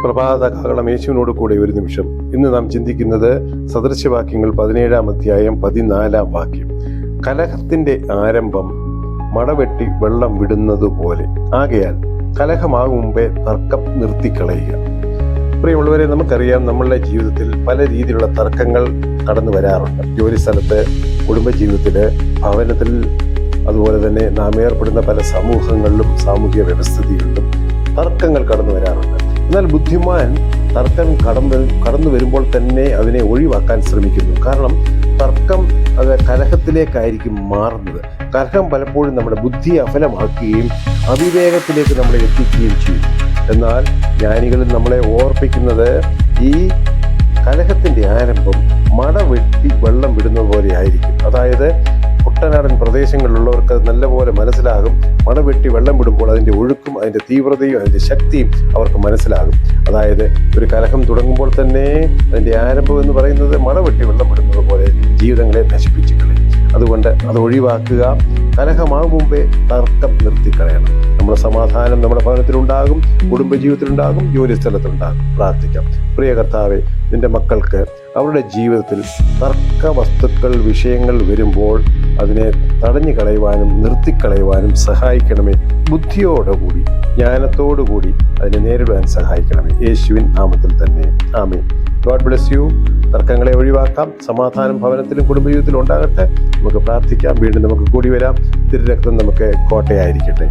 പ്രഭാത കാഹളം യേശുവിനോട് കൂടെ ഒരു നിമിഷം. ഇന്ന് നാം ചിന്തിക്കുന്നത് സദൃശവാക്യങ്ങൾ 17-ാം അധ്യായം 14-ാം വാക്യം. കലഹത്തിന്റെ ആരംഭം മടവെട്ടി വെള്ളം വിടുന്നതുപോലെ ആകയാൽ കലഹമാകും മുമ്പേ തർക്കം നിർത്തിക്കളയുക. പ്രിയമുള്ളവരെ, നമുക്കറിയാം നമ്മളുടെ ജീവിതത്തിൽ പല രീതിയിലുള്ള തർക്കങ്ങൾ കടന്നു വരാറുണ്ട്. ജോലി സ്ഥലത്ത്, കുടുംബജീവിതത്തില്, ഭവനത്തിൽ, അതുപോലെ തന്നെ നാം ഏർപ്പെടുന്ന പല സമൂഹങ്ങളിലും സാമൂഹിക വ്യവസ്ഥിതികളിലും തർക്കങ്ങൾ കടന്നു വരാറുണ്ട്. എന്നാൽ ബുദ്ധിമാൻ തർക്കം കടന്നു വരുമ്പോൾ തന്നെ അതിനെ ഒഴിവാക്കാൻ ശ്രമിക്കുന്നു. കാരണം തർക്കം അത് കലഹത്തിലേക്കായിരിക്കും മാറുന്നത്. കലഹം പലപ്പോഴും നമ്മുടെ ബുദ്ധിയെ അഫലമാക്കുകയും അവിവേകത്തിലേക്ക് നമ്മളെ എത്തിക്കുകയും ചെയ്യും. എന്നാൽ ജ്ഞാനികളിൽ നമ്മളെ ഓർപ്പിക്കുന്നത് ഈ കലഹത്തിന്റെ ആരംഭം മടവെട്ടി വെള്ളം വിടുന്നത് പോലെ ആയിരിക്കും. അതായത് കുട്ടനാടൻ പ്രദേശങ്ങളിലുള്ളവർക്ക് നല്ലപോലെ മനസ്സിലാകും. മടവെട്ടി വെള്ളം വിടുമ്പോൾ അതിൻ്റെ ഒഴുക്കും അതിൻ്റെ തീവ്രതയും അതിൻ്റെ ശക്തിയും അവർക്ക് മനസ്സിലാകും. അതായത് ഒരു കലഹം തുടങ്ങുമ്പോൾ തന്നെ അതിൻ്റെ ആരംഭം എന്ന് പറയുന്നത് മടവെട്ടി വെള്ളം വിടുന്നത് പോലെ ജീവിതങ്ങളെ നശിപ്പിച്ചു കളയും. അതുകൊണ്ട് അത് ഒഴിവാക്കുക. കലഹമാകും മുമ്പേ തർക്കം നിർത്തിക്കളയണം. നമ്മുടെ സമാധാനം നമ്മുടെ ഭവനത്തിലുണ്ടാകും, കുടുംബജീവിതത്തിലുണ്ടാകും, ജോലി സ്ഥലത്തുണ്ടാകും. പ്രാർത്ഥിക്കാം. പ്രിയ കർത്താവേ, നിന്റെ മക്കൾക്ക് അവരുടെ ജീവിതത്തിൽ തർക്ക വസ്തുക്കൾ, വിഷയങ്ങൾ വരുമ്പോൾ അതിനെ തടഞ്ഞു കളയുവാനും നിർത്തിക്കളയുവാനും സഹായിക്കണമേ. ബുദ്ധിയോടുകൂടി, ജ്ഞാനത്തോടുകൂടി അതിനെ നേരിടുവാൻ സഹായിക്കണമേ. യേശുവിൻ നാമത്തിൽ തന്നെ ആമേൻ. God bless you. തർക്കങ്ങളെ ഒഴിവാക്കാം. സമാധാനം ഭവനത്തിലും കുടുംബജീവിതത്തിലും ഉണ്ടാകട്ടെ. നമുക്ക് പ്രാർത്ഥിക്കാം. വീണ്ടും നമുക്ക് കൂടി വരാം. തിരുരക്തം നമുക്ക് കോട്ടയായിരിക്കട്ടെ.